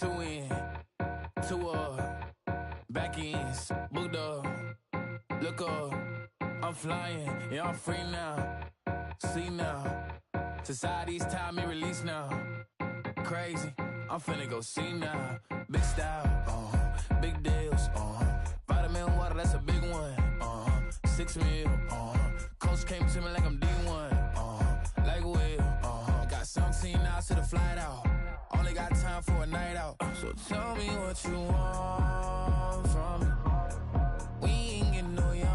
two in, two back ends, booked up, look up, I'm flying, yeah, I'm free now, see now, society's time me release now, crazy, I'm finna go see now, big style, big deals, vitamin water, that's a big one, 6 mil, Coach came to me like I'm D1, like Will, got 17 hours to the flight out, only got time for a night out, so tell me what you want from me, we ain't getting no younger,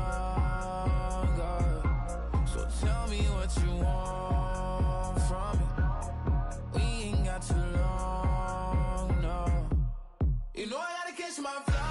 so tell me what you want from me, we ain't got too long, no, you know I gotta catch my flight.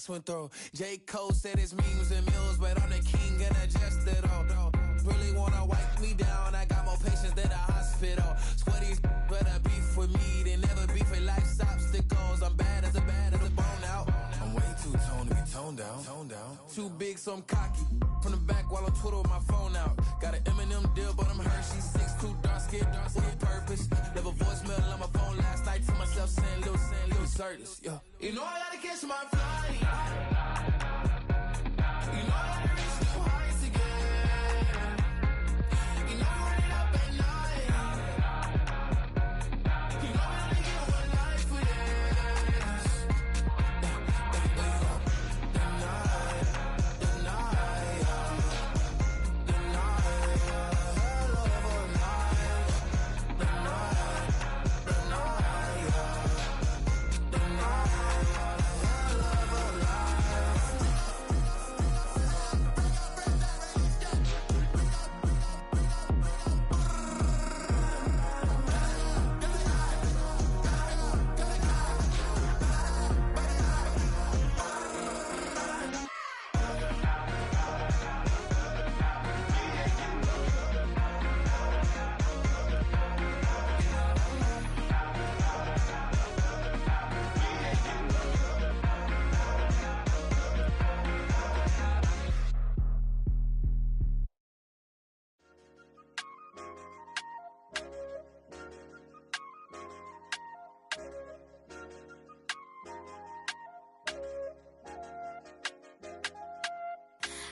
Went through. J. Cole said his memes and mills, but I'm the king and adjusted all. Really wanna wipe me down, I got more patience than a hospital. Sweaty's better beef with me than never beef with life's obstacles. I'm bad as a bone out. I'm way too toned to be toned down. Too big, so I'm cocky. From the back while I'm Twitter with my phone out. Got an Eminem deal, but I'm Hershey. 6'2", dark skin, with purpose. Left a voicemail on my phone last night to myself saying, Lil Curtis, yeah. You know I gotta catch my flight. You know I gotta reach new heights again. You know I'm running up at night. You know I only get one life for this.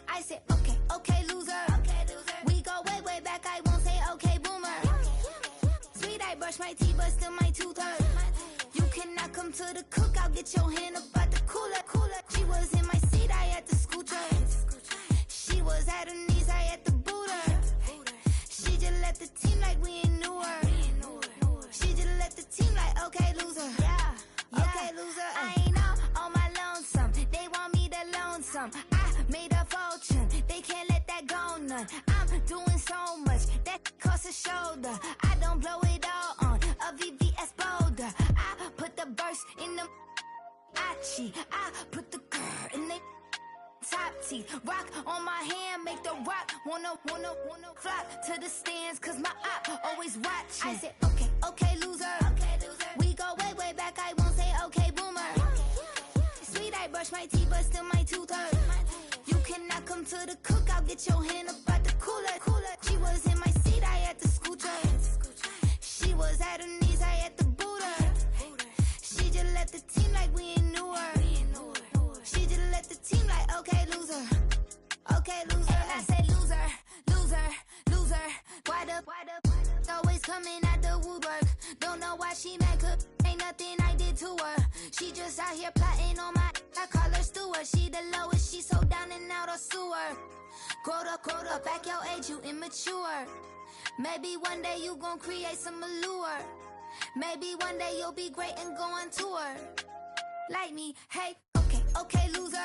I said, okay, loser. We go way back, I won't say okay, boomer. Sweet, I brush my teeth, but still my tooth hurt. You cannot come to the cookout, get your hand up at the cooler. She was in my seat, I had to scoot her. She was at her knees, I had to boot her. She just left the team like we ain't knew her. She just left the team like, okay, loser. Yeah, okay, loser. I ain't on my lonesome. They want me to loan some. I made a fortune. They can't let that go none. I'm doing so much that costs a shoulder. I don't blow it all on a VVS boulder. I put the burst in the cheat. I put the girl in the top teeth. Rock on my hand, make the rock wanna flock to the stands, cause my op always watching. I said, okay, loser. We go way back, I won't say okay, boomer. Sweet, I brush my teeth, but still my tooth hurt. You cannot come to the cookout, get your hand up at the cooler. She was in my seat, I had to scoot her. She was at her knees, I had to boot her. She just left the team like we ain't knew her. She just left the team like, okay, loser. Okay, loser. And I say loser. Why the always coming at the woodwork? Don't know why she mad, cause ain't nothing I did to her. She just out here plotting on my, I call her steward. She the lowest, she so down and out of sewer. Growed up, back your age, you immature. Maybe one day you gon' create some allure. Maybe one day you'll be great and go on tour. Like me, hey, okay, loser.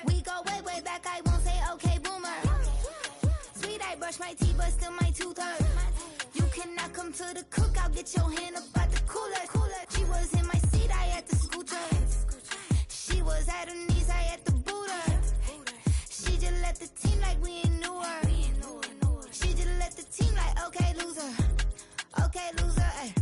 We go way back, I won't say okay, boomer. Sweet, I brush my teeth, but still my tooth hurt. You cannot come to the cookout, get your hand up out the cooler. She was in my seat, I had to scoot her. She was at her knees, I had to boot her. She just let the team like we ain't knew her. She just let the team like, okay, loser. Okay, loser, ay.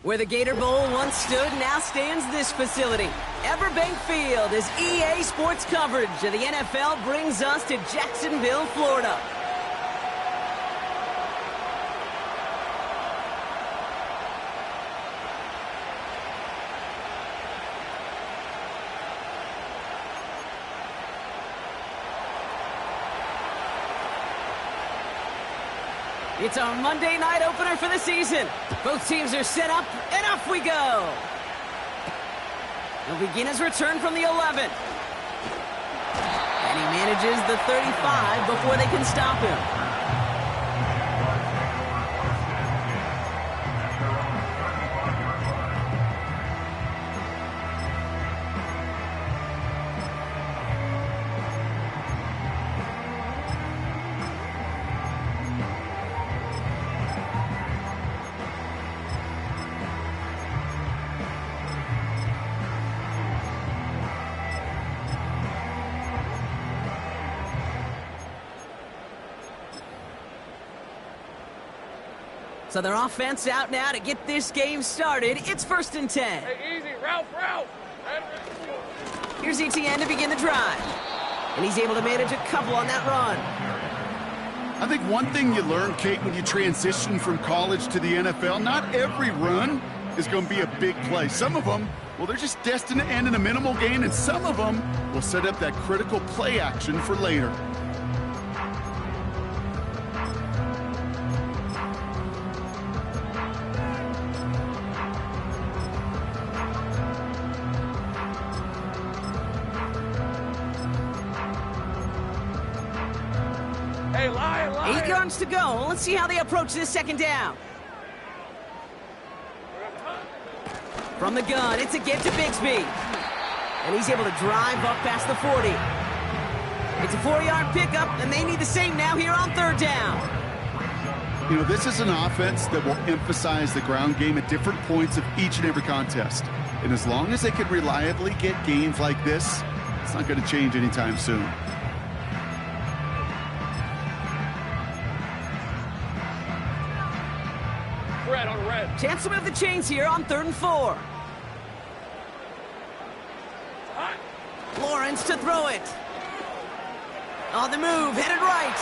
Where the Gator Bowl once stood, now stands this facility. Everbank Field, as EA Sports coverage of the NFL brings us to Jacksonville, Florida. It's our Monday night opener for the season. Both teams are set up, and off we go. He'll begin his return from the 11. And he manages the 35 before they can stop him. So their offense out now to get this game started. It's 1st and 10. Hey, easy, Ralph. Here's Etienne to begin the drive. And he's able to manage a couple on that run. I think one thing you learn, Kate, when you transition from college to the NFL, not every run is going to be a big play. Some of them, well, they're just destined to end in a minimal gain, and some of them will set up that critical play action for later. Hey, Lion. 8 yards to go. Let's see how they approach this second down. From the gun, it's a give to Bigsby. And he's able to drive up past the 40. It's a 4-yard pickup, and they need the same now here on 3rd down. You know, this is an offense that will emphasize the ground game at different points of each and every contest. And as long as they can reliably get gains like this, it's not going to change anytime soon. Red on red. Chance to move the chains here on 3rd and 4. Lawrence to throw it. On the move, headed right.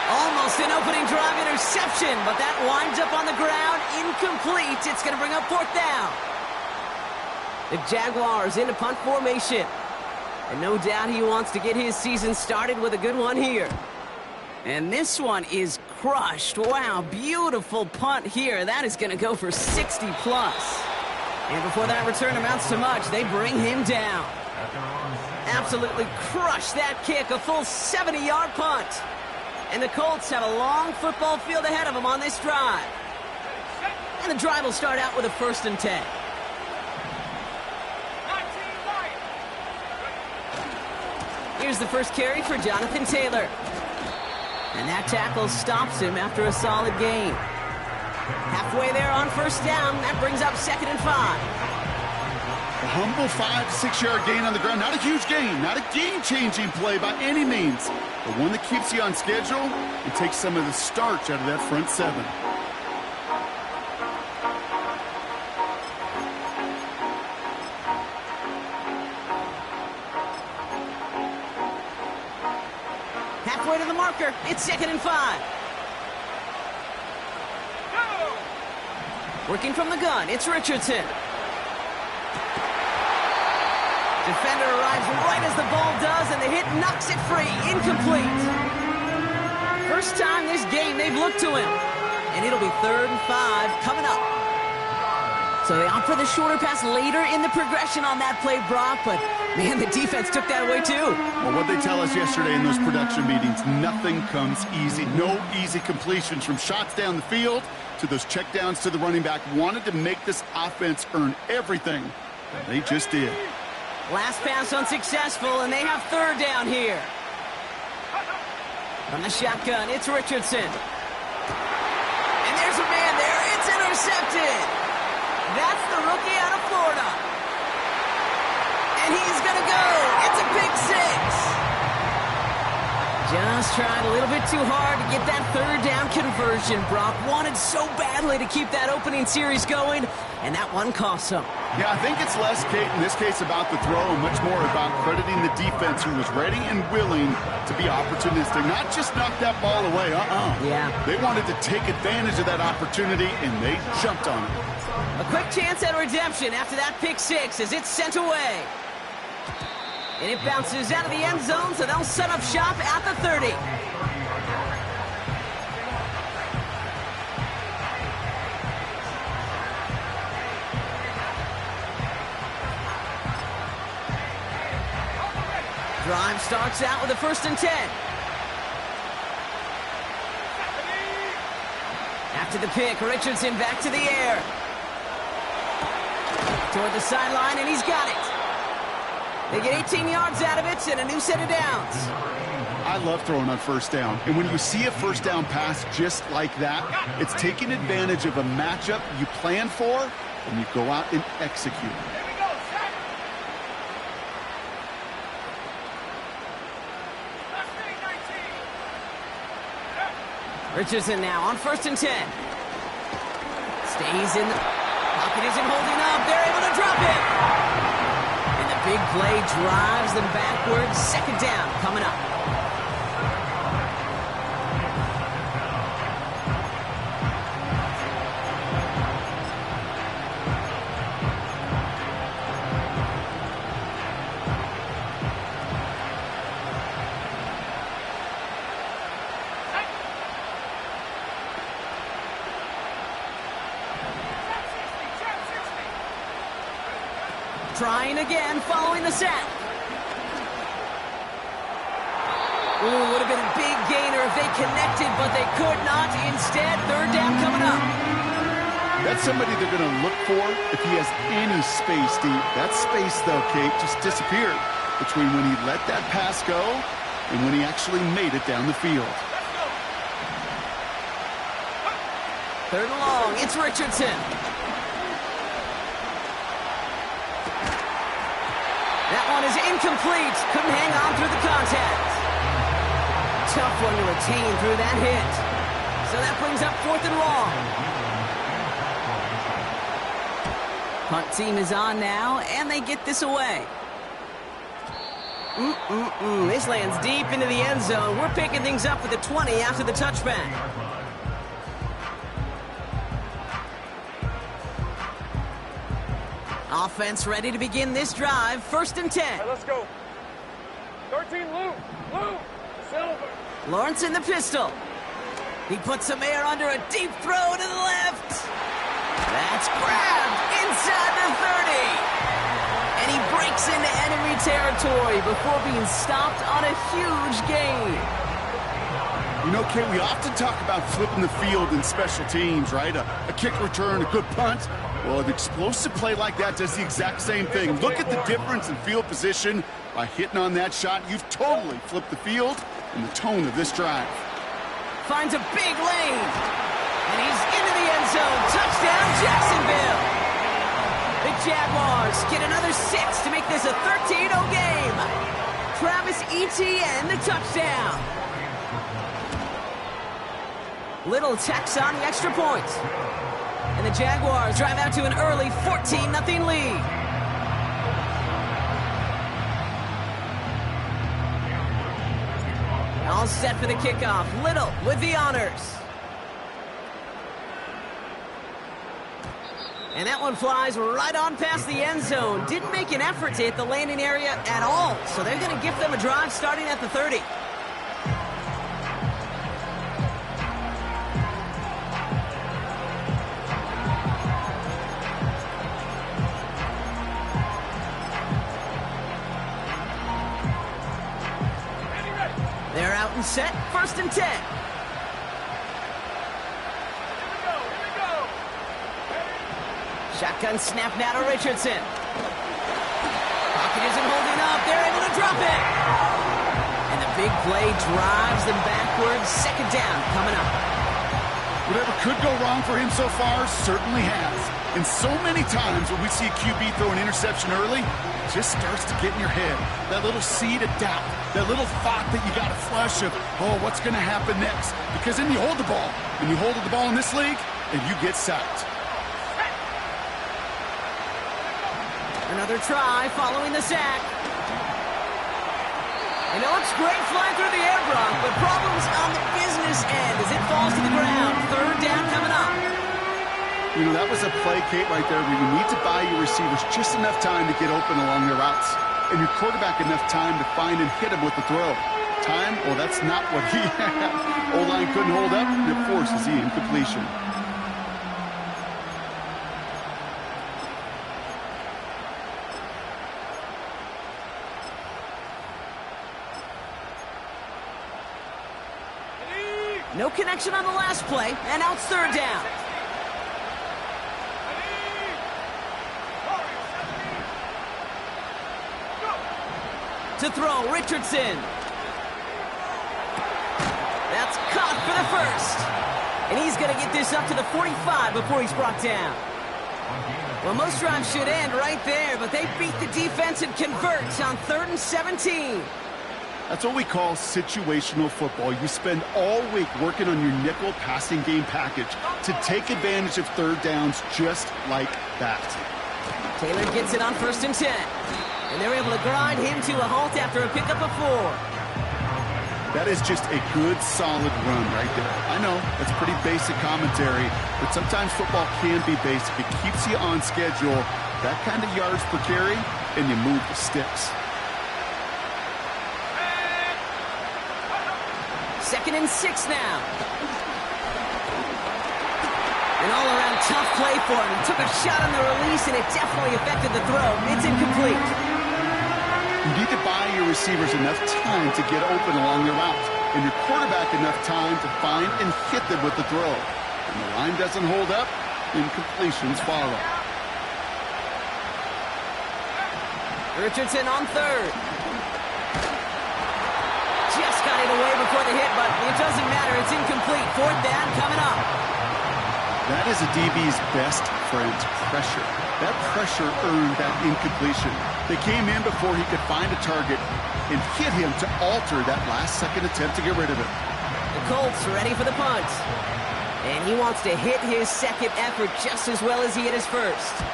Almost an opening drive interception, but that winds up on the ground, incomplete. It's going to bring up 4th down. The Jaguars into punt formation. And no doubt he wants to get his season started with a good one here. And this one is crushed. Wow, beautiful punt here. That is going to go for 60+. And before that return amounts to much, they bring him down. Absolutely crushed that kick, a full 70-yard punt. And the Colts have a long football field ahead of them on this drive. And the drive will start out with a 1st and 10. Here's the first carry for Jonathan Taylor. And that tackle stops him after a solid gain. Halfway there on 1st down, that brings up 2nd and 5. A humble 5-6-yard gain on the ground. Not a huge gain, not a game-changing play by any means, but one that keeps you on schedule and takes some of the starch out of that front 7. Halfway to the marker, it's 2nd and 5. Working from the gun, it's Richardson. Defender arrives right as the ball does, and the hit knocks it free. Incomplete. First time this game they've looked to him. And it'll be 3rd and 5 coming up. So they opt for the shorter pass later in the progression on that play, Brock, but man, the defense took that away too. Well, what they tell us yesterday in those production meetings, nothing comes easy. No easy completions from shots down the field to those checkdowns to the running back. Wanted to make this offense earn everything. And they just did. Last pass unsuccessful, and they have third down here. From the shotgun, it's Richardson. And there's a man there. It's intercepted. That's the rookie out of Florida. And he's going to go. It's a pick six. Just tried a little bit too hard to get that third down conversion. Brock wanted so badly to keep that opening series going, and that one cost him. Yeah, I think it's less, Kate, in this case about the throw and much more about crediting the defense who was ready and willing to be opportunistic, not just knock that ball away. Yeah. They wanted to take advantage of that opportunity, and they jumped on it. A quick chance at redemption after that pick six as it's sent away. And it bounces out of the end zone, so they'll set up shop at the 30. Drive starts out with a 1st and 10. After the pick, Richardson back to the air. Toward the sideline, and he's got it. They get 18 yards out of it and a new set of downs. I love throwing on 1st down. And when you see a 1st down pass just like that, it's taking advantage of a matchup you plan for, and you go out and execute. Richardson now on 1st and 10. Stays in the pocket, isn't holding up. They're able to drop it. And the big play drives them backwards. 2nd down coming up. Trying again, following the sack. Ooh, would have been a big gainer if they connected, but they could not. Instead, 3rd down coming up. That's somebody they're going to look for if he has any space deep. That space, though, Kate, just disappeared between when he let that pass go and when he actually made it down the field. 3rd and long, it's Richardson. That one is incomplete. Couldn't hang on through the contact. Tough one to retain through that hit. So that brings up 4th and long. Punt team is on now, and they get this away. This lands deep into the end zone. We're picking things up with the 20 after the touchback. Offense ready to begin this drive. 1st and 10. Right, let's go. 13, Lou, Silver. Lawrence in the pistol. He puts some air under a deep throw to the left. That's grabbed inside the 30. And he breaks into enemy territory before being stopped on a huge gain. You know, Kate, we often talk about flipping the field in special teams, right? A kick return, a good punt. Well, an explosive play like that does the exact same thing. Look at the difference in field position. By hitting on that shot, you've totally flipped the field and the tone of this drive. Finds a big lane. And he's into the end zone. Touchdown, Jacksonville. The Jaguars get another 6 to make this a 13-0 game. Travis Etienne, the touchdown. Little tacks on the extra point. And the Jaguars drive out to an early 14-0 lead. All set for the kickoff. Little with the honors. And that one flies right on past the end zone. Didn't make an effort to hit the landing area at all. So they're going to give them a drive starting at the 30. and set, 1st and 10. Shotgun snap now to Richardson. Pocket isn't holding up. They're able to drop it. And the big play drives them backwards. 2nd down coming up. Whatever could go wrong for him so far certainly has. And so many times when we see a QB throw an interception early, it just starts to get in your head. That little seed of doubt, that little thought that you got a flush of, oh, what's going to happen next? Because then you hold the ball, and you hold the ball in this league, and you get sacked. Another try following the sack. And it looks great flying through the air, Brock, but problems on the business end as it falls to the ground. 3rd down coming up. You know, that was a play, Kate, right there where you need to buy your receivers just enough time to get open along their routes, and your quarterback enough time to find and hit him with the throw. Time? Well, that's not what he had. O-line couldn't hold up, and it forces the incompletion. No connection on the last play, and now it's 3rd down. To throw, Richardson. That's caught for the 1st. And he's going to get this up to the 45 before he's brought down. Well, most drives should end right there, but they beat the defense and convert on 3rd and 17. That's what we call situational football. You spend all week working on your nickel passing game package to take advantage of 3rd downs just like that. Taylor gets it on 1st and 10. And they're able to grind him to a halt after a pickup of 4. That is just a good, solid run right there. I know, that's pretty basic commentary, but sometimes football can be basic. It keeps you on schedule, that kind of yards per carry, and you move the sticks. 2nd and 6 now. An all-around tough play for him. He took a shot on the release, and it definitely affected the throw. It's incomplete. You need to buy your receivers enough time to get open along their route, and your quarterback enough time to find and hit them with the throw. When the line doesn't hold up, incompletions follow. Richardson on 3rd. Just got it away before the hit, but it doesn't matter. It's incomplete. 4th down coming up. That is a DB's best friend, pressure. That pressure earned that incompletion. They came in before he could find a target and hit him to alter that last-second attempt to get rid of it. The Colts ready for the punt. And he wants to hit his 2nd effort just as well as he hit his 1st.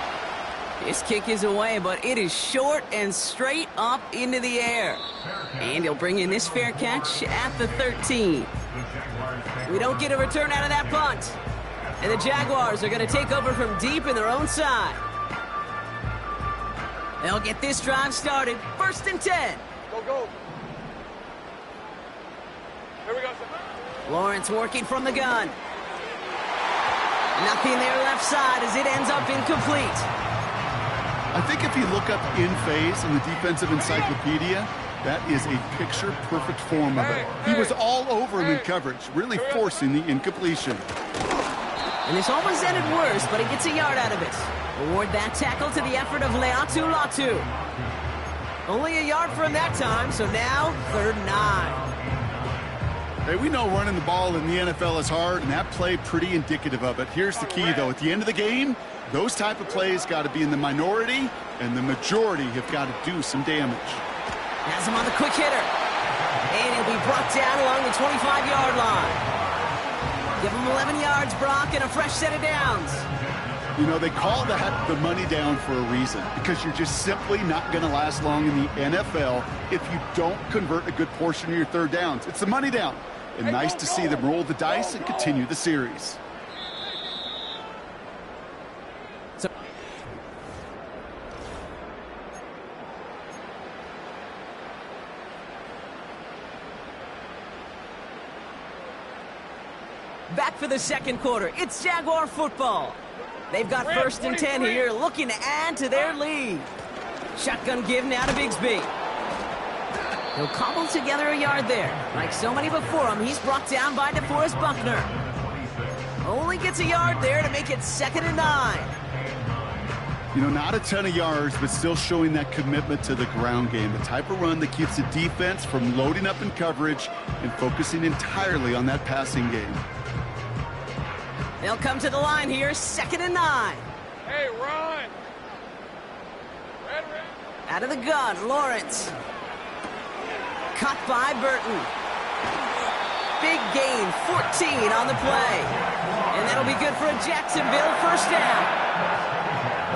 This kick is away, but it is short and straight up into the air. And he'll bring in this fair catch at the 13. We don't get a return out of that punt. And the Jaguars are going to take over from deep in their own side. They'll get this drive started. 1st and 10. Go, go. Here we go, sir. Lawrence working from the gun. Nothing there left side as it ends up incomplete. I think if you look up in phase in the defensive encyclopedia, that is a picture-perfect form of it. He was all over him in coverage, really forcing the incompletion. And this almost ended worse, but he gets a yard out of it. Award that tackle to the effort of Leatu Latu. Only a yard for him that time, so now 3rd and 9. Hey, we know running the ball in the NFL is hard, and that play pretty indicative of it. Here's the key, though. At the end of the game, those type of plays got to be in the minority, and the majority have got to do some damage. Has him on the quick hitter. And he'll be brought down along the 25-yard line. Give him 11 yards, Brock, and a fresh set of downs. You know, they call that the money down for a reason, because you're just simply not going to last long in the NFL if you don't convert a good portion of your 3rd downs. It's the money down. And nice to see them roll the dice and continue the series. Back for the 2nd quarter. It's Jaguar football. They've got 1st and 10 here, looking to add to their lead. Shotgun give now to Bigsby. He'll cobble together a yard there. Like so many before him, he's brought down by DeForest Buckner. Only gets a yard there to make it 2nd and 9. You know, not a ton of yards, but still showing that commitment to the ground game. The type of run that keeps the defense from loading up in coverage and focusing entirely on that passing game. They'll come to the line here, 2nd and 9. Hey, run! Red. Out of the gun, Lawrence. Caught by Burton. Big gain, 14 on the play. And that'll be good for a Jacksonville 1st down.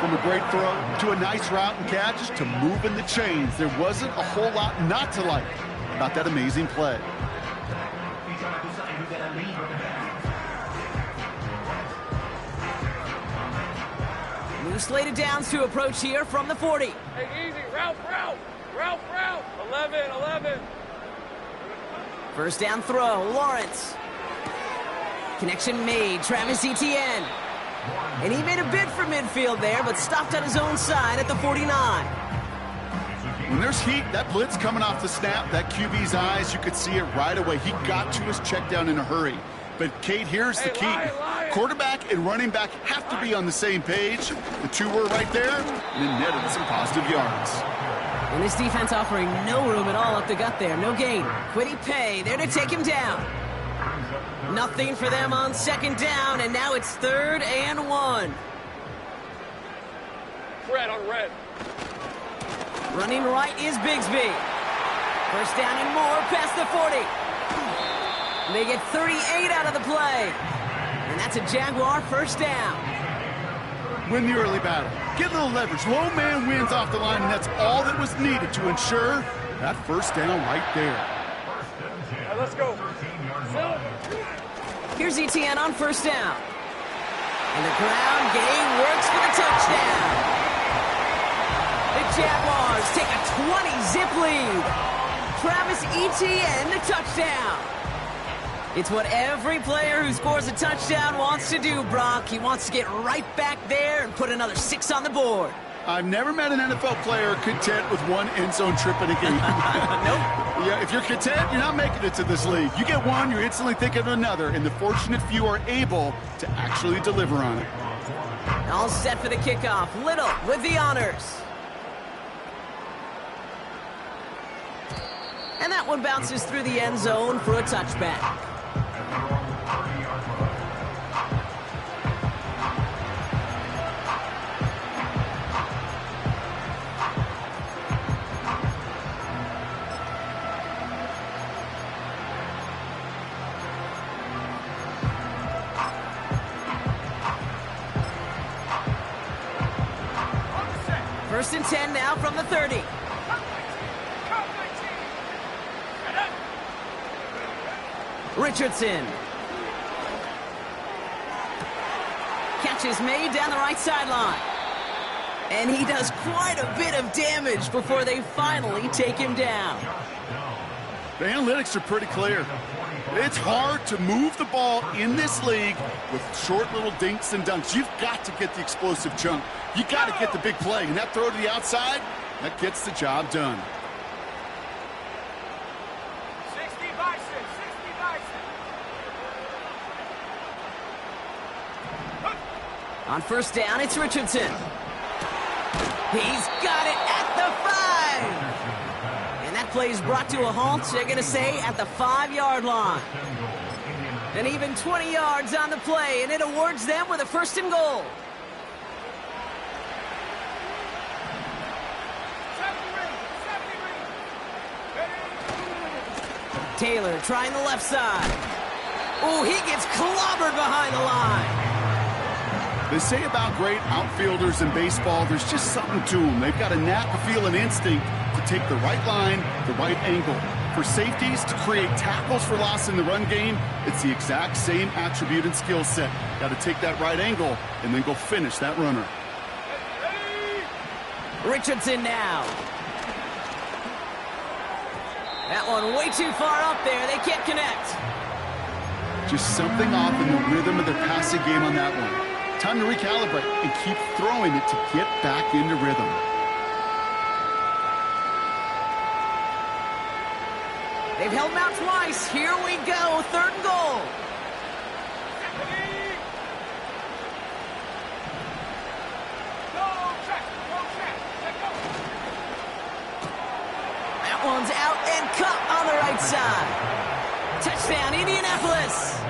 From a great throw to a nice route and catch to moving the chains. There wasn't a whole lot not to like about that amazing play. New slated downs to approach here from the 40. Hey, easy. Route. 11. 1st down throw, Lawrence. Connection made, Travis Etienne. And he made a bid for midfield there, but stopped on his own side at the 49. When there's heat, that blitz coming off the snap, that QB's eyes, you could see it right away. He got to his check down in a hurry. But, Kate, here's the key. Quarterback and running back have to be on the same page. The two were right there, and it netted some positive yards. And this defense offering no room at all up the gut there. No gain. Quiddy Pay there to take him down. Nothing for them on 2nd down, and now it's 3rd and 1. Red on red. Running right is Bigsby. 1st down and more past the 40. They get 38 out of the play. And that's a Jaguar 1st down. Win the early battle. Get a little leverage. Low man wins off the line, and that's all that was needed to ensure that 1st down right there. Right, let's go. Here's Etienne on 1st down. And the ground game works for the touchdown. The Jaguars take a 20-zip lead. Travis Etienne, the touchdown. It's what every player who scores a touchdown wants to do, Brock. He wants to get right back there and put another 6 on the board. I've never met an NFL player content with one end zone trip in a game. Nope. Yeah, if you're content, you're not making it to this league. You get one, you're instantly thinking of another, and the fortunate few are able to actually deliver on it. All set for the kickoff. Little with the honors. And that one bounces through the end zone for a touchback. First and 10 now from the 30. Richardson. Catch is made down the right sideline. And he does quite a bit of damage before they finally take him down. The analytics are pretty clear. It's hard to move the ball in this league with short little dinks and dunks. You've got to get the explosive chunk. You got to get the big play. And that throw to the outside, that gets the job done. 60 by 6. On 1st down, it's Richardson. He's got it at the 5. And that play is brought to a halt, they're going to say, at the 5-yard line. And even 20 yards on the play, and it awards them with a 1st and goal. Taylor trying the left side. Oh, he gets clobbered behind the line. They say about great outfielders in baseball, there's just something to them. They've got a knack, a feel, and instinct to take the right line, the right angle. For safeties to create tackles for loss in the run game, it's the exact same attribute and skill set. Got to take that right angle and then go finish that runner. Richardson now. That one way too far up there. They can't connect. Just something off in the rhythm of their passing game on that one. Time to recalibrate and keep throwing it to get back into rhythm. They've held him out twice. Here we go, 3rd and goal. That one's out and cut on the right side. Touchdown, Indianapolis.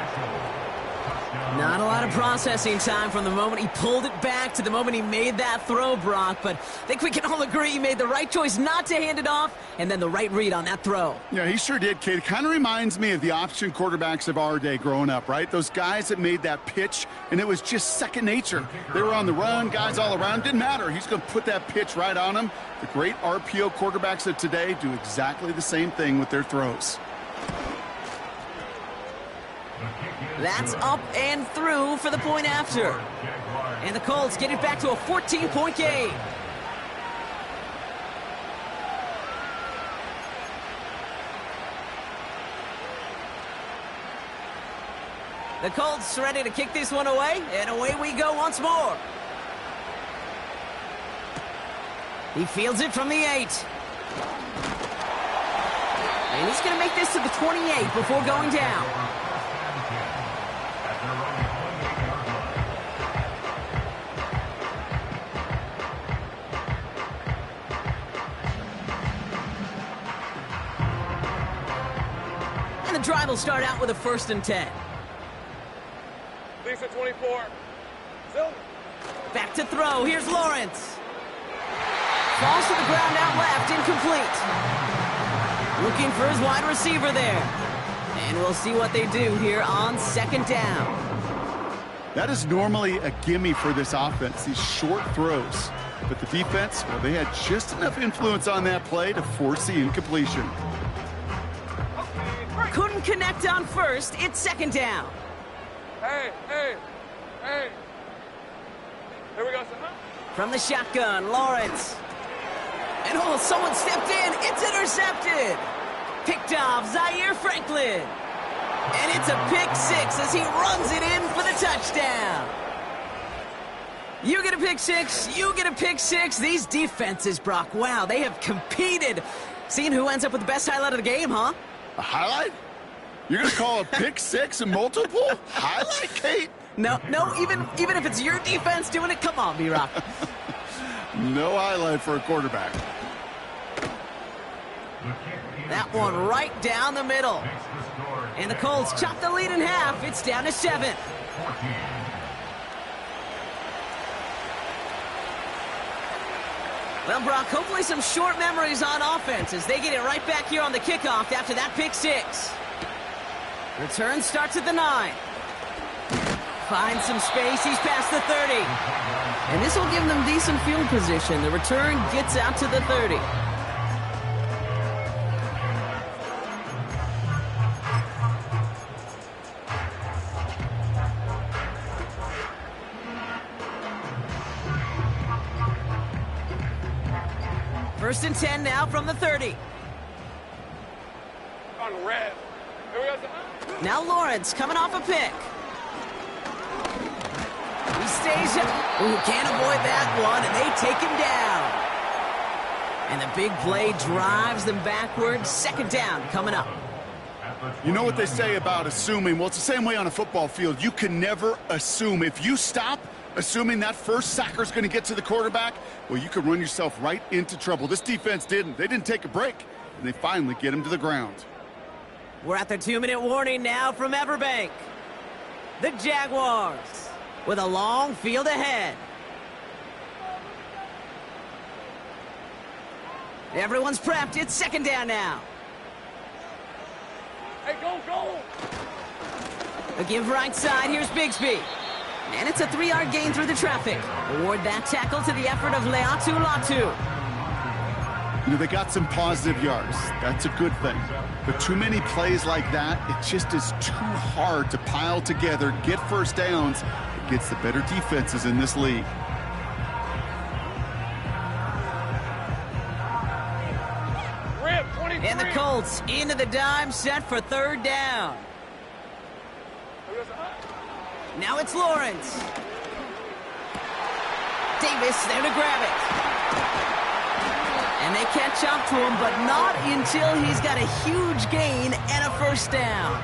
Not a lot of processing time from the moment he pulled it back to the moment he made that throw, Brock. But I think we can all agree he made the right choice not to hand it off, and then the right read on that throw. Yeah, he sure did, Kate. It kind of reminds me of the option quarterbacks of our day growing up, right? Those guys that made that pitch, and it was just second nature. They were on the run, guys all around. Didn't matter. He's going to put that pitch right on them. The great RPO quarterbacks of today do exactly the same thing with their throws. That's up and through for the point after. And the Colts get it back to a 14-point game. The Colts ready to kick this one away, and away we go once more. He fields it from the 8. And he's going to make this to the 28 before going down. And the drive will start out with a 1st and 10. Lisa 24. Silver. Back to throw. Here's Lawrence. Falls to the ground out left. Incomplete. Looking for his wide receiver there. And we'll see what they do here on 2nd down. That is normally a gimme for this offense, these short throws. But the defense, well, they had just enough influence on that play to force the incompletion. Couldn't connect on 1st. It's 2nd down. Hey. Here we go, son. From the shotgun, Lawrence. And oh, someone stepped in. It's intercepted. Picked off Zaire Franklin. And it's a pick 6 as he runs it in for the touchdown. You get a pick 6. You get a pick 6. These defenses, Brock, wow, they have competed. Seeing who ends up with the best highlight of the game, huh? A highlight? You're going to call a pick 6 and multiple? Highlight, Kate? No, even if it's your defense doing it, come on, B-Rock. No highlight for a quarterback. That one right down the middle. And the Colts chop the lead in half. It's down to 7. Well, Brock, hopefully some short memories on offense as they get it right back here on the kickoff after that pick 6. Return starts at the 9. Finds some space. He's past the 30. And this will give them decent field position. The return gets out to the 30. First and 10 now from the 30. On red. Here we go, son. Now Lawrence coming off a pick. He stays up. Ooh, can't avoid that one, and they take him down. And the big play drives them backwards. 2nd down coming up. You know what they say about assuming? Well, it's the same way on a football field. You can never assume. If you stop assuming that first sacker's going to get to the quarterback, well, you could run yourself right into trouble. This defense didn't. They didn't take a break, and they finally get him to the ground. We're at the 2-minute warning now from Everbank. The Jaguars with a long field ahead. Everyone's prepped. It's 2nd down now. Hey, go! A give right side. Here's Bigsby. And it's a 3-yard gain through the traffic. Award that tackle to the effort of Leatu Latu. You know, they got some positive yards. That's a good thing. But too many plays like that, it just is too hard to pile together, get first downs. It gets the better defenses in this league. Rip, 23. And the Colts into the dime set for 3rd down. Here we go, son. Now it's Lawrence. Davis there to grab it. And they catch up to him, but not until he's got a huge gain and a first down.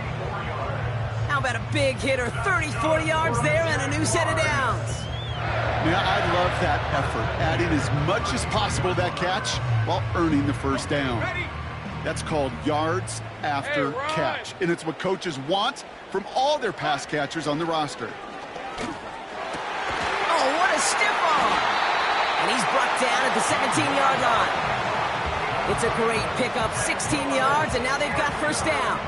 How about a big hitter, 30, 40 yards there and a new set of downs. Yeah, I love that effort, adding as much as possible to that catch while earning the first down. That's called yards after catch, and it's what coaches want from all their pass catchers on the roster. Oh, what a stiff arm! And he's brought down at the 17-yard line. It's a great pickup, 16 yards, and now they've got first down.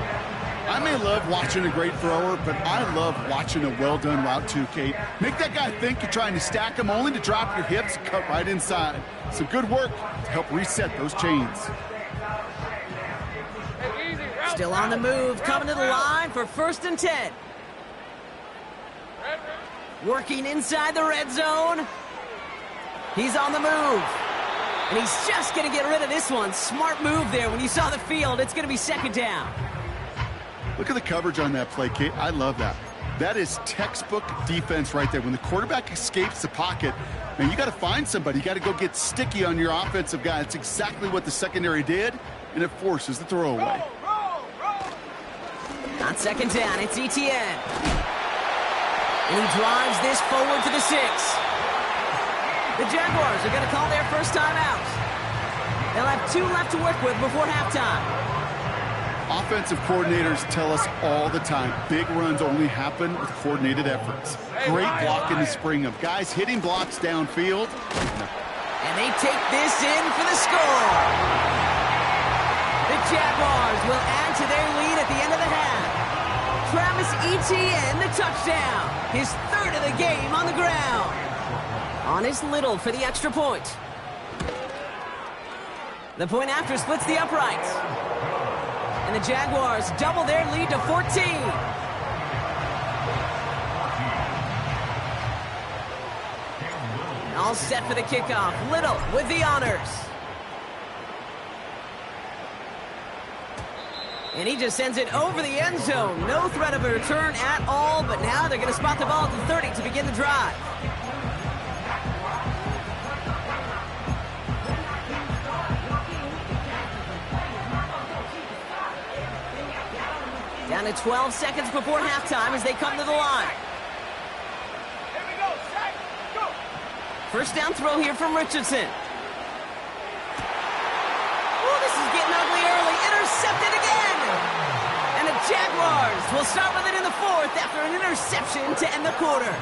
I may love watching a great thrower, but I love watching a well-done route too, Kate. Make that guy think you're trying to stack him only to drop your hips and cut right inside. Some good work to help reset those chains. Still on the move, coming to the line for 1st and 10. Working inside the red zone. He's on the move. And he's just going to get rid of this one. Smart move there. When you saw the field, it's going to be 2nd down. Look at the coverage on that play, Kate. I love that. That is textbook defense right there. When the quarterback escapes the pocket, man, you got to find somebody. You got to go get sticky on your offensive guy. That's exactly what the secondary did, and it forces the throwaway. On 2nd down, it's Etienne. And he drives this forward to the 6. The Jaguars are going to call their first time out. They'll have 2 left to work with before halftime. Offensive coordinators tell us all the time, big runs only happen with coordinated efforts. Great block in the spring of guys hitting blocks downfield. And they take this in for the score. The Jaguars will add to their lead at the end of the half. Travis Etienne, the touchdown. His 3rd of the game on the ground. On his Little for the extra point. The point after splits the uprights. And the Jaguars double their lead to 14. All set for the kickoff. Little with the honors. And he just sends it over the end zone. No threat of a return at all, but now they're going to spot the ball at the 30 to begin the drive. Down to 12 seconds before halftime as they come to the line. Here we go, Shaq, go! First down throw here from Richardson. Oh, this is getting ugly early. Intercepted again. And the Jaguars will start with it in the 4th after an interception to end the quarter.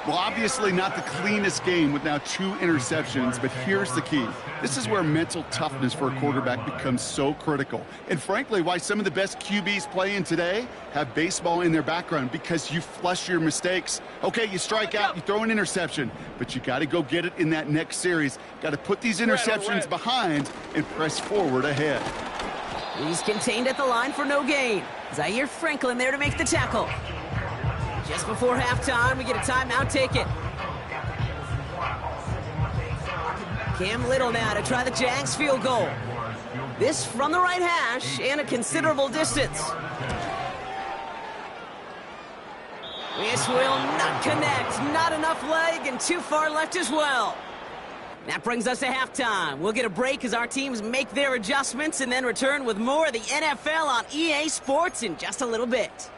Well, obviously not the cleanest game with now 2 interceptions, but here's the key. This is where mental toughness for a quarterback becomes so critical. And frankly, why some of the best QBs playing today have baseball in their background, because you flush your mistakes. Okay, you strike out, you throw an interception, but you got to go get it in that next series. Got to put these interceptions behind and press forward ahead. He's contained at the line for no gain. Zaire Franklin there to make the tackle. Just before halftime, we get a timeout taken. Cam Little now to try the Jags field goal. This from the right hash and a considerable distance. This will not connect. Not enough leg and too far left as well. That brings us to halftime. We'll get a break as our teams make their adjustments and then return with more of the NFL on EA Sports in just a little bit.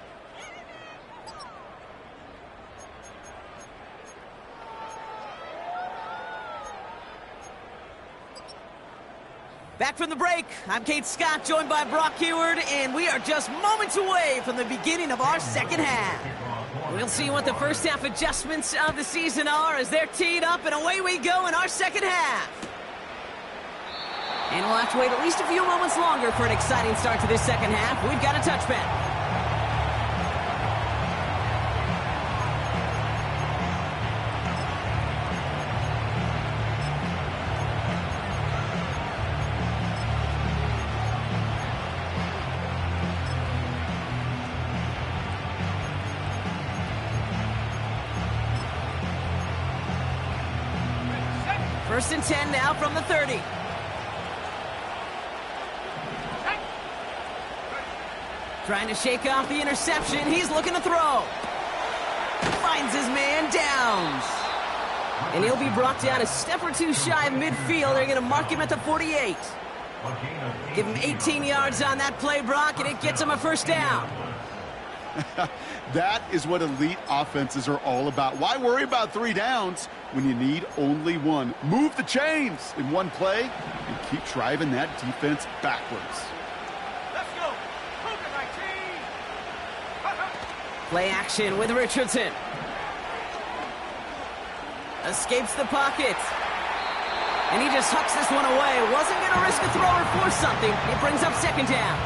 Back from the break, I'm Kate Scott, joined by Brock Heward, and we are just moments away from the beginning of our second half. We'll see what the first half adjustments of the season are as they're teed up, and away we go in our second half. And we'll have to wait at least a few moments longer for an exciting start to this second half. We've got a touchback. First and 10 now from the 30. Trying to shake off the interception. He's looking to throw. Finds his man Downs. And he'll be brought down a step or two shy of midfield. They're going to mark him at the 48. Give him 18 yards on that play, Brock, and it gets him a first down. That is what elite offenses are all about. Why worry about 3 downs when you need only 1? Move the chains in one play and keep driving that defense backwards. Let's go. Moving my team. Play action with Richardson. Escapes the pocket. And he just hucks this one away. Wasn't going to risk a throw or force something. It brings up second down.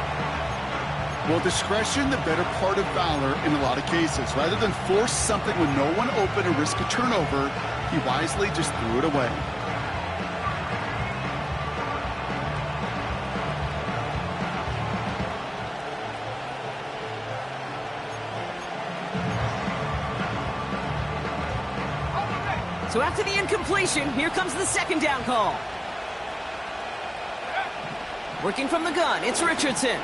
Well, discretion, the better part of valor in a lot of cases. Rather than force something with no one open and risk a turnover, he wisely just threw it away. So after the incompletion, here comes the second down call. Working from the gun, it's Richardson.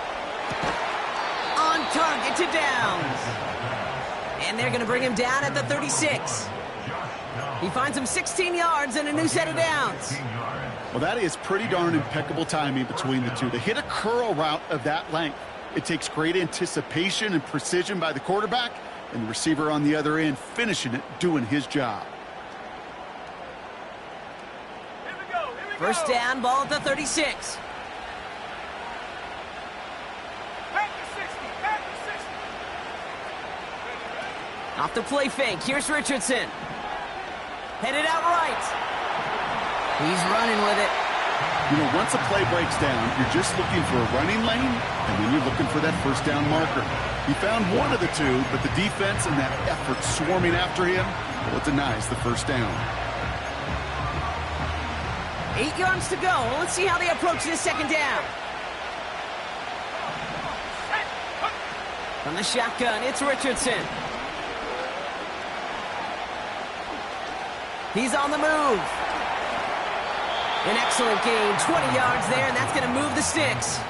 On target to Downs. And they're going to bring him down at the 36. He finds him 16 yards and a new set of downs. Well, that is pretty darn impeccable timing between the two. To hit a curl route of that length, it takes great anticipation and precision by the quarterback, and the receiver on the other end finishing it, doing his job. First down, ball at the 36. Back to 60. Back to 60. Off the play fake, here's Richardson. Headed out right. He's running with it. You know, once a play breaks down, you're just looking for a running lane, and then you're looking for that first down marker. He found one of the two, but the defense and that effort swarming after him, well, it denies the first down. 8 yards to go. Let's see how they approach this second down. From the shotgun, it's Richardson. He's on the move. An excellent gain, 20 yards there, and that's going to move the sticks.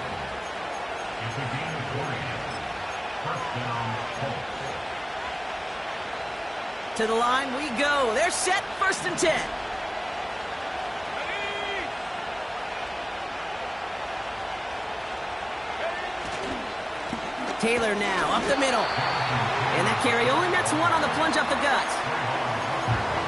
To the line we go. They're set, 1st and 10. Taylor now, up the middle. And that carry only nets 1 on the plunge up the gut.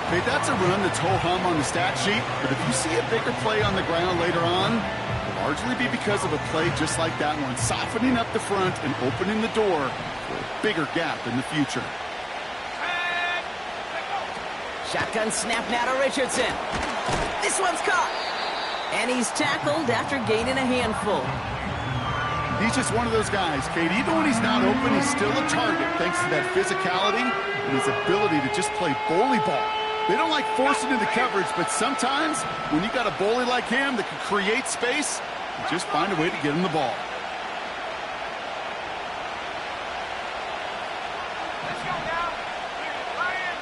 Hey, that's a run that's ho-hum on the stat sheet, but if you see a bigger play on the ground later on, it'll largely be because of a play just like that one, softening up the front and opening the door for a bigger gap in the future. Shotgun snap now to Richardson. This one's caught. And he's tackled after gaining a handful. He's just one of those guys, Kate. Even when he's not open, he's still a target thanks to that physicality and his ability to just play bully ball. They don't like forcing into coverage, but sometimes when you got a bully like him that can create space, you just find a way to get him the ball. Let's go now. Ryan.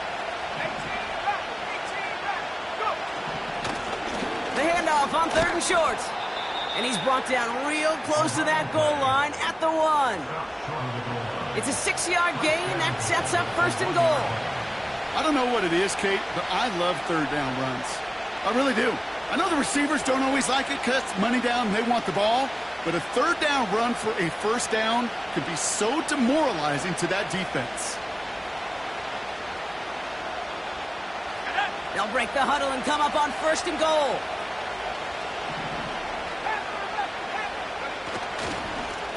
18 back. 18 back. Go. The handoff on 3rd and short. And he's brought down real close to that goal line at the 1. It's a 6-yard gain. That sets up 1st and goal. I don't know what it is, Kate, but I love 3rd down runs. I really do. I know the receivers don't always like it because it's money down and they want the ball, but a 3rd down run for a 1st down can be so demoralizing to that defense. They'll break the huddle and come up on 1st and goal.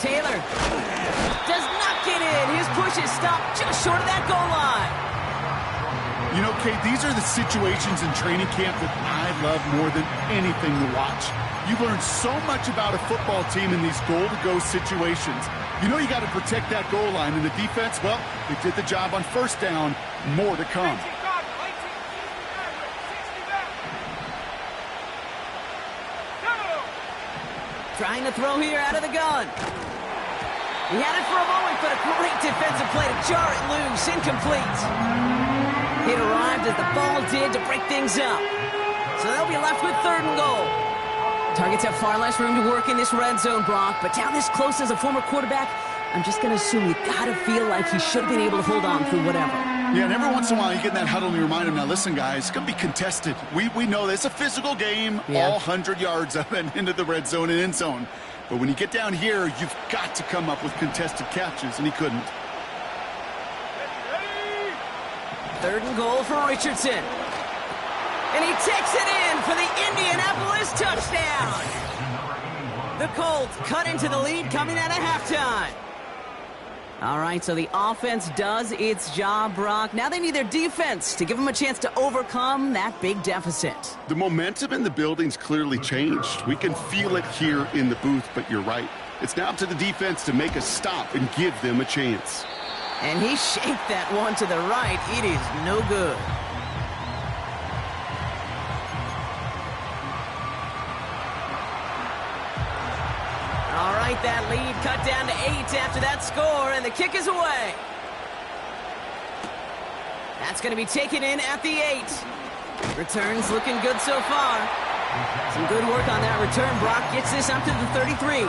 Taylor does not get in. His push is stopped just short of that goal line. You know, Kate, these are the situations in training camp that I love more than anything to watch. You learn so much about a football team in these goal-to-go situations. You know you got to protect that goal line, and the defense, well, they did the job on 1st down. More to come. Trying to throw here out of the gun. He had it for a moment, but a great defensive play to jar it loose. Incomplete. It arrived as the ball did to break things up. So they'll be left with 3rd and goal. Targets have far less room to work in this red zone, Brock, but down this close as a former quarterback, I'm just going to assume you got to feel like he should have been able to hold on through whatever. Yeah, and every once in a while you get in that huddle and you remind them, now listen, guys, it's going to be contested. We know this. It's a physical game, all 100 yards up and into the red zone and end zone. But when you get down here, you've got to come up with contested catches, and he couldn't. 3rd and goal for Richardson. And he takes it in for the Indianapolis touchdown. The Colts cut into the lead coming out of halftime. All right, so the offense does its job, Brock. Now they need their defense to give them a chance to overcome that big deficit. The momentum in the building's clearly changed. We can feel it here in the booth, but you're right. It's now up to the defense to make a stop and give them a chance. And he shaped that one to the right. It is no good. All right, that lead cut down to 8 after that score, and the kick is away. That's going to be taken in at the 8. Returns looking good so far. Some good work on that return. Brock gets this up to the 33.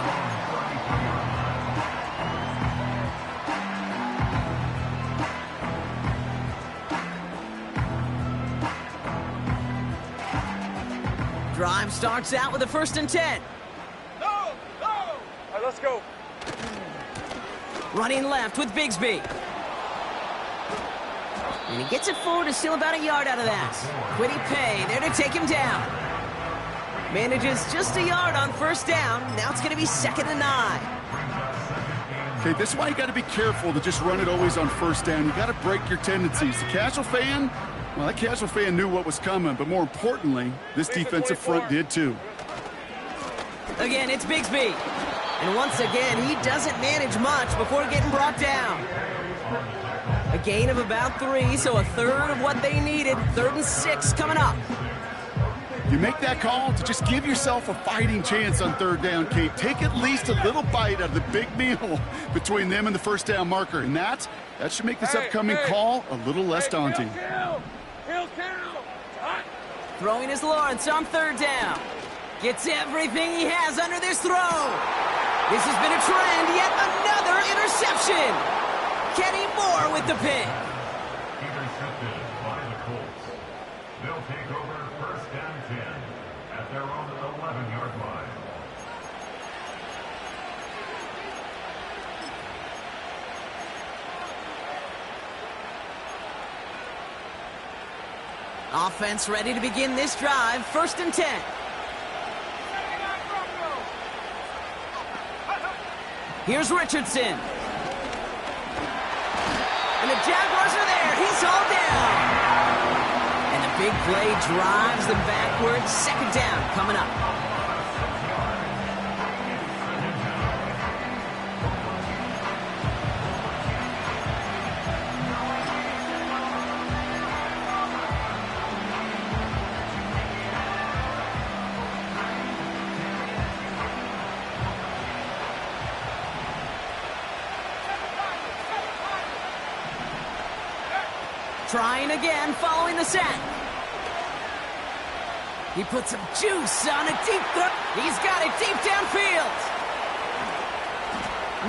Drive starts out with a 1st and 10. All right, let's go. Running left with Bigsby. And he gets it forward to steal about a yard out of that. Quiddy Pay there to take him down. Manages just a yard on 1st down. Now it's going to be 2nd and 9. Okay, this is why you got to be careful to just run it always on 1st down. You got to break your tendencies. The casual fan, well, that casual fan knew what was coming, but more importantly, this defensive front did too. Again, it's Bigsby. And once again, he doesn't manage much before getting brought down. A gain of about 3, so a 1/3 of what they needed. 3rd and 6 coming up. You make that call to just give yourself a fighting chance on 3rd down, Kate. Take at least a little bite out of the big meal between them and the 1st down marker. And that should make this upcoming call a little less daunting. Throwing is Lawrence on 3rd down. Gets everything he has under this throw. This has been a trend, yet another interception. Kenny Moore with the pick. Intercepted by the Colts. They'll take over 1st and 10 at their own 11-yard line. Offense ready to begin this drive. 1st and 10. Here's Richardson. And the Jaguars are there. He's hauled down. And the big play drives them backwards. 2nd down coming up. Trying again, following the sack. He puts some juice on a deep throw. He's got it deep downfield.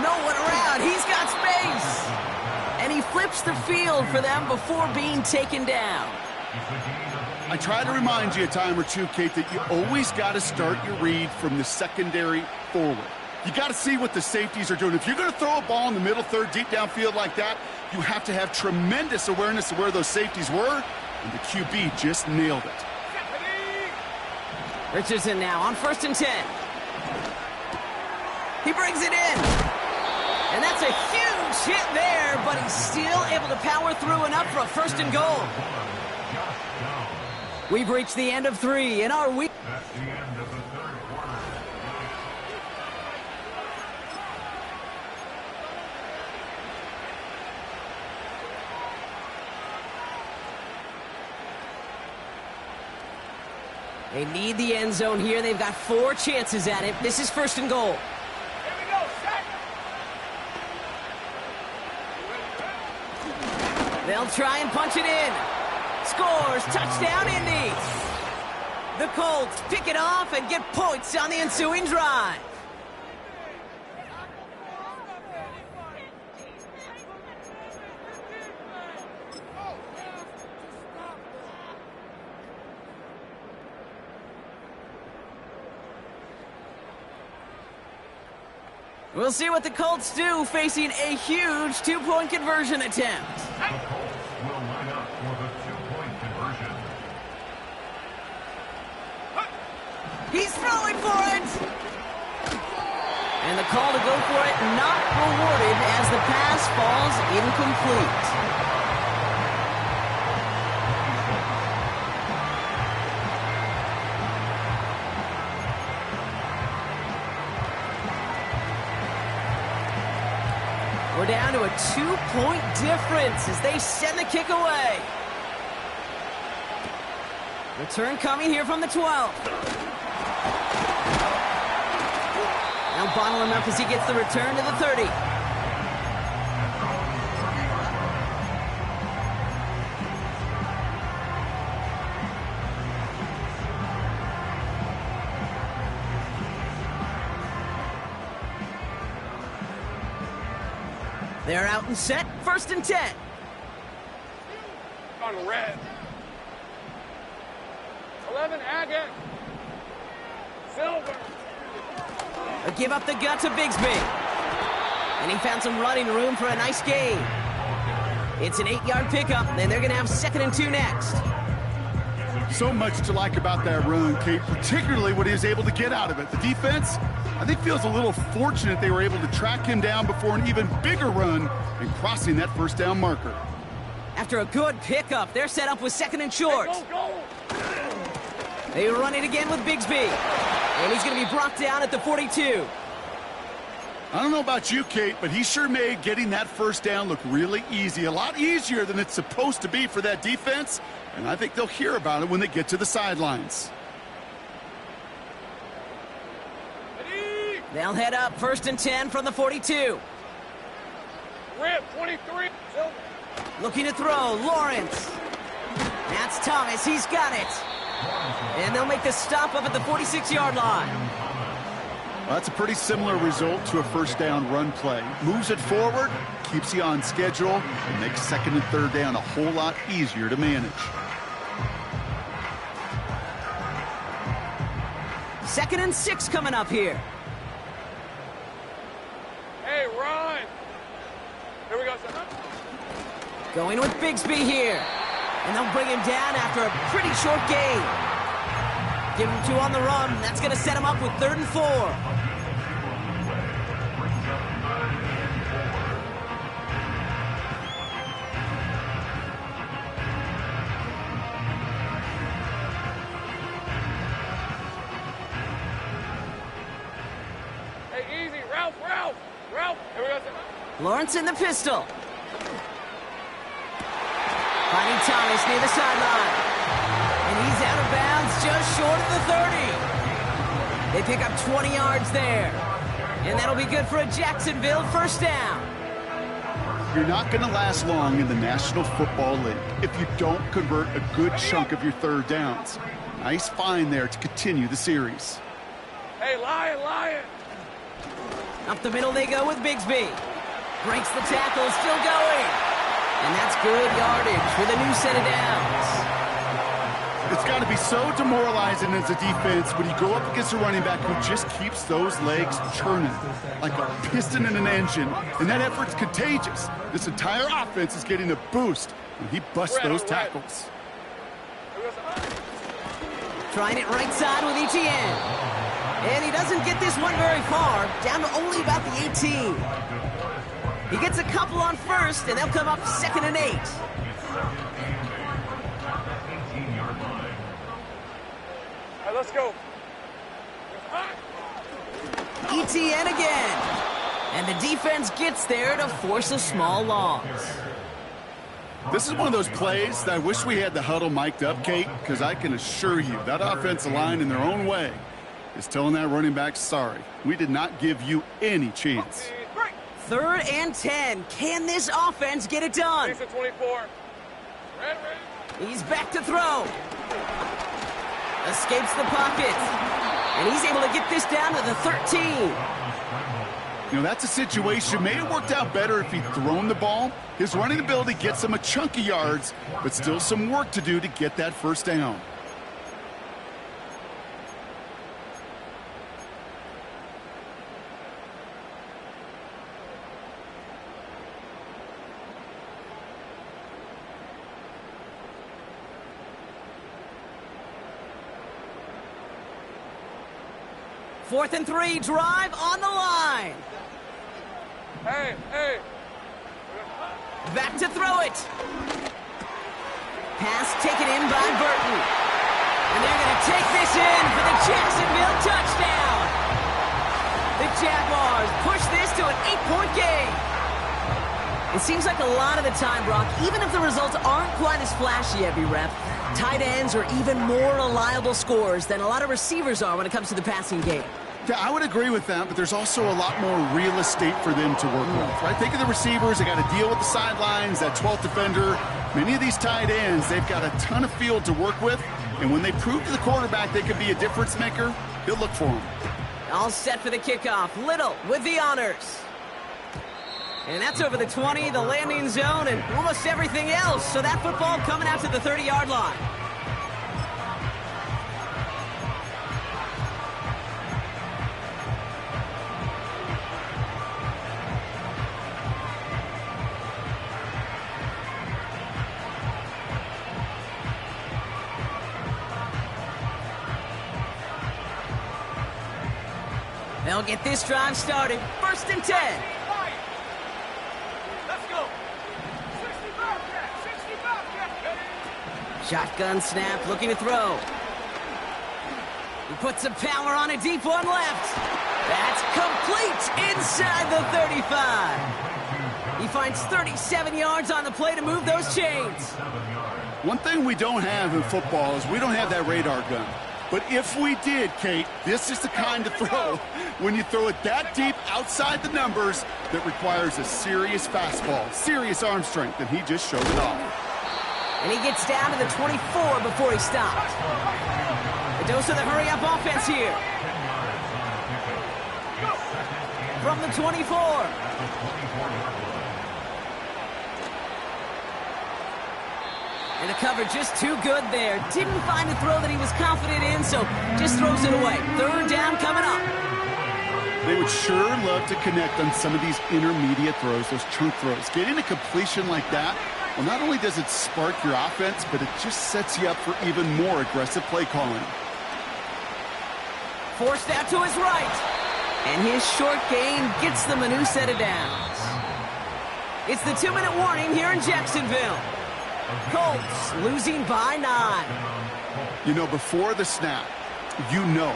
No one around. He's got space. And he flips the field for them before being taken down. I try to remind you a time or two, Kate, that you always got to start your read from the secondary forward. You got to see what the safeties are doing. If you're going to throw a ball in the middle third, deep downfield like that, you have to have tremendous awareness of where those safeties were, and the QB just nailed it. Richardson now on 1st and 10. He brings it in. And that's a huge hit there, but he's still able to power through enough for a 1st and goal. We've reached the end of 3 in our week. That's the end of the 3rd quarter. They need the end zone here. They've got 4 chances at it. This is 1st and goal. Here we go, set. They'll try and punch it in. Scores, touchdown, Indy. The Colts pick it off and get points on the ensuing drive. We'll see what the Colts do facing a huge two-point conversion attempt. The Colts will line up for the two-point conversion. He's throwing for it! And the call to go for it not rewarded as the pass falls incomplete. We're down to a two-point difference as they send the kick away. Return coming here from the 12. Now bottle him up as he gets the return to the 30. They're out and set, 1st and 10. On red. 11, Agate. Silver. A give up the gut to Bigsby. And he found some running room for a nice gain. It's an 8-yard pickup, and they're going to have 2nd and 2 next. So much to like about that run, Kate, particularly what he was able to get out of it. The defense, I think, feels a little fortunate they were able to track him down before an even bigger run and crossing that 1st down marker. After a good pickup, they're set up with 2nd and short. Go, go. They run it again with Bigsby. And he's going to be brought down at the 42. I don't know about you, Kate, but he sure made getting that 1st down look really easy. A lot easier than it's supposed to be for that defense. And I think they'll hear about it when they get to the sidelines. They'll head up 1st and 10 from the 42. Rip, 23. Silver. Looking to throw, Lawrence. That's Thomas, he's got it. And they'll make the stop up at the 46-yard line. Well, that's a pretty similar result to a 1st down run play. Moves it forward, keeps you on schedule, and makes 2nd and 3rd down a whole lot easier to manage. 2nd and 6 coming up here. Hey, run. Here we go, son. Going with Bigsby here. And they'll bring him down after a pretty short gain. Give him 2 on the run. That's going to set him up with 3rd and 4. Hey, easy. Ralph. Here we go, son. Lawrence in the pistol. Finding Thomas near the sideline. And he's out of bounds just short of the 30. They pick up 20 yards there. And that'll be good for a Jacksonville 1st down. You're not going to last long in the National Football League if you don't convert a good chunk of your 3rd downs. Nice find there to continue the series. Hey, Lion. Up the middle they go with Bigsby. Breaks the tackle, still going. And that's good yardage with a new set of downs. It's got to be so demoralizing as a defense when you go up against a running back who just keeps those legs churning like a piston in an engine. And that effort's contagious. This entire offense is getting a boost when he busts those tackles. Trying it right side with Etienne. And he doesn't get this one very far, down to only about the 18. He gets a couple on 1st, and they'll come up 2nd and 8. All right, let's go. Etienne again. And the defense gets there to force a small loss. This is one of those plays that I wish we had the huddle mic'd up, Kate, because I can assure you that offensive line in their own way is telling that running back, sorry, we did not give you any chance. 3rd and 10. Can this offense get it done? 24. Red. He's back to throw. Escapes the pocket. And he's able to get this down to the 13. You know, that's a situation. May have worked out better if he'd thrown the ball. His running ability gets him a chunk of yards, but still some work to do to get that 1st down. 4th and 3, drive on the line. Hey, hey. Back to throw it. Pass taken in by Burton. And they're going to take this in for the Jacksonville touchdown. The Jaguars push this to an 8-point game. It seems like a lot of the time, Brock, even if the results aren't quite as flashy every rep, tight ends are even more reliable scorers than a lot of receivers are when it comes to the passing game. Yeah, I would agree with that, but there's also a lot more real estate for them to work with, right? Think of the receivers. They got to deal with the sidelines, that 12th defender. Many of these tight ends, they've got a ton of field to work with, and when they prove to the quarterback they could be a difference maker, he'll look for them. All set for the kickoff. Little with the honors. And that's over the 20, the landing zone, and almost everything else. So that football coming out to the 30-yard line. They'll get this drive started. 1st and 10. Let's go. 65, Shotgun snap, looking to throw. He puts some power on a deep one left. That's complete inside the 35. He finds 37 yards on the play to move those chains. One thing we don't have in football is we don't have that radar gun. But if we did, Kate, this is the kind of throw when you throw it that deep outside the numbers that requires a serious fastball, serious arm strength, and he just showed it off. And he gets down to the 24 before he stopped. A dose of the hurry-up offense here. From the 24. And the cover just too good there. Didn't find a throw that he was confident in, so just throws it away. 3rd down coming up. They would sure love to connect on some of these intermediate throws, those chunk throws. Getting a completion like that, well, not only does it spark your offense, but it just sets you up for even more aggressive play calling. Forced out to his right. And his short gain gets them a new set of downs. It's the 2-minute warning here in Jacksonville. Colts losing by 9. You know, before the snap,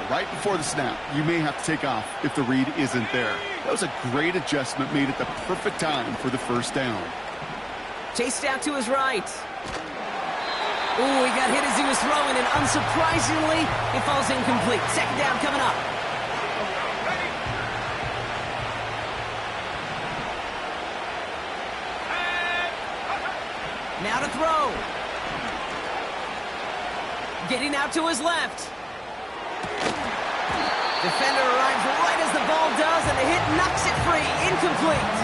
right before the snap, you may have to take off if the read isn't there. That was a great adjustment made at the perfect time for the 1st down. Chased out to his right. Ooh, he got hit as he was throwing, and unsurprisingly, it falls incomplete. 2nd down coming up. Now to throw. Getting out to his left. Defender arrives right as the ball does, and the hit knocks it free. Incomplete.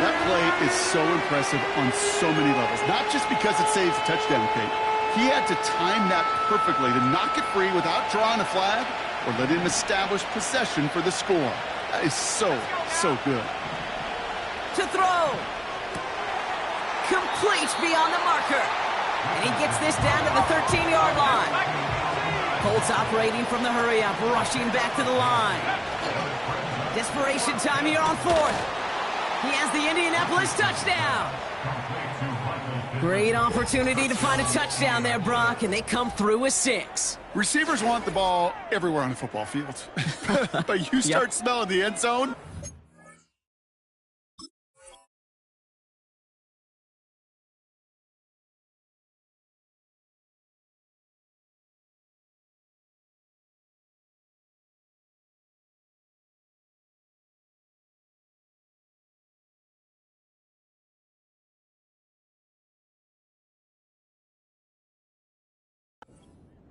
That play is so impressive on so many levels. Not just because it saves a touchdown, Kate. He had to time that perfectly to knock it free without drawing a flag or let him establish possession for the score. That is so good. To throw. Complete beyond the marker. And he gets this down to the 13-yard line. Colts operating from the hurry-up, rushing back to the line. Desperation time here on 4th. He has the Indianapolis touchdown. Great opportunity to find a touchdown there, Brock, and they come through with 6. Receivers want the ball everywhere on the football field. But you start smelling the end zone.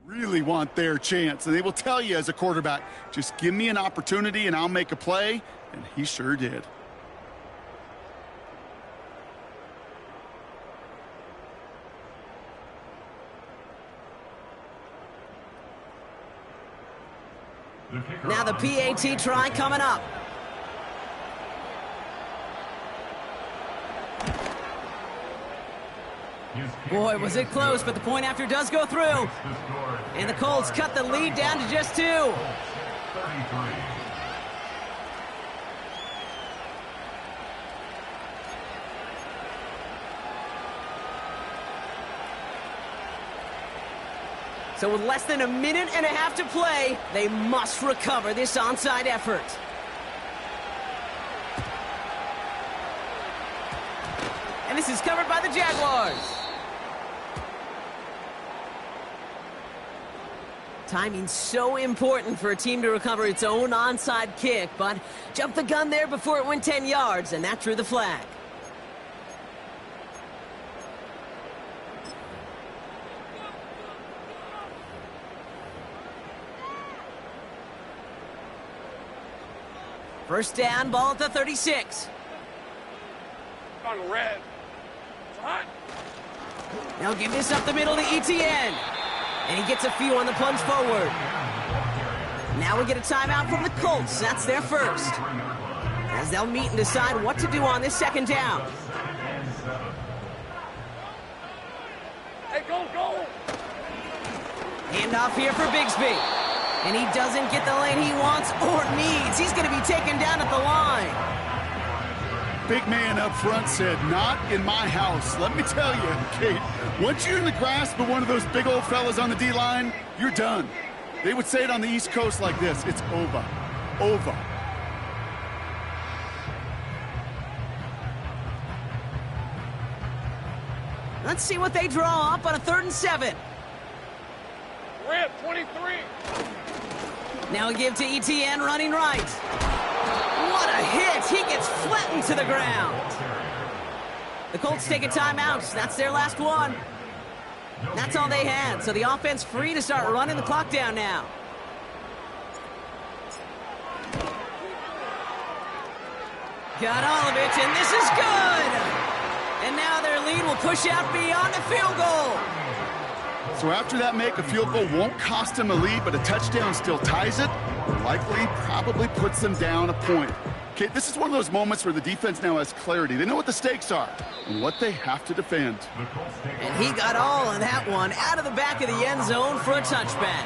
Really want their chance, and they will tell you as a quarterback, just give me an opportunity and I'll make a play, and he sure did. Now the PAT try coming up. Boy, was it close, but the point after does go through. And the Colts cut the lead down to just 2. 33. So with less than a minute and a half to play, they must recover this onside effort. And this is covered by the Jaguars. Timing's so important for a team to recover its own onside kick, but jumped the gun there before it went 10 yards, and that drew the flag. First down, ball at the 36. On red. Hot. Now give this up the middle to ETN. And he gets a few on the plunge forward. Now we get a timeout from the Colts. That's their first. As they'll meet and decide what to do on this second down. Hey, go! Handoff here for Bigsby. And he doesn't get the lane he wants or needs. He's going to be taken down at the line. Big man up front said, "Not in my house." Let me tell you, Kate, once you're in the grasp of one of those big old fellas on the D-line, you're done. They would say it on the East Coast like this: it's over. Over. Let's see what they draw up on a 3rd and 7. Red, 23. Now we give to ETN running right. What a hit! He gets flattened to the ground. The Colts take a timeout. That's their last one. That's all they had, so the offense free to start running the clock down now. Got all of it, and this is good! And now their lead will push out beyond the field goal. So after that make, a field goal won't cost them a lead, but a touchdown still ties it, or likely probably puts them down a point. Okay, this is one of those moments where the defense now has clarity. They know what the stakes are and what they have to defend. And he got all of that one out of the back of the end zone for a touchback.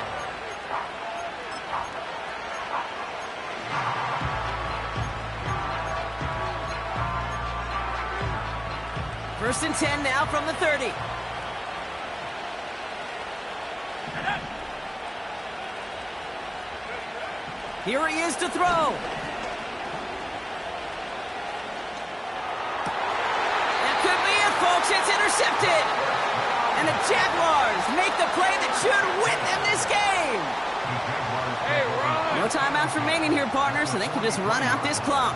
First and 10 now from the 30. Here he is to throw. That could be it, folks. It's intercepted. And the Jaguars make the play that should win them this game. Hey, Ron. No timeouts remaining here, partner, so they can just run out this clock.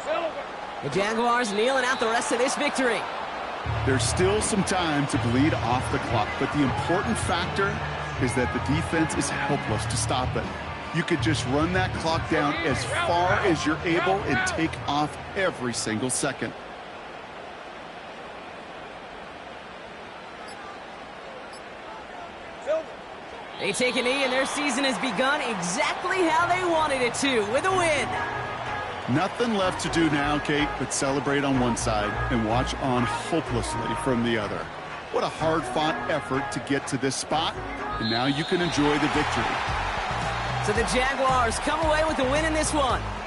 Silver. The Jaguars kneeling out the rest of this victory. There's still some time to bleed off the clock, but the important factor is that the defense is helpless to stop it. You could just run that clock down as far as you're able and take off every single second. Silver. They take a knee, and their season has begun exactly how they wanted it to, with a win. Nothing left to do now, Kate, but celebrate on one side and watch on hopelessly from the other. What a hard-fought effort to get to this spot, and now you can enjoy the victory. So the Jaguars come away with a win in this one.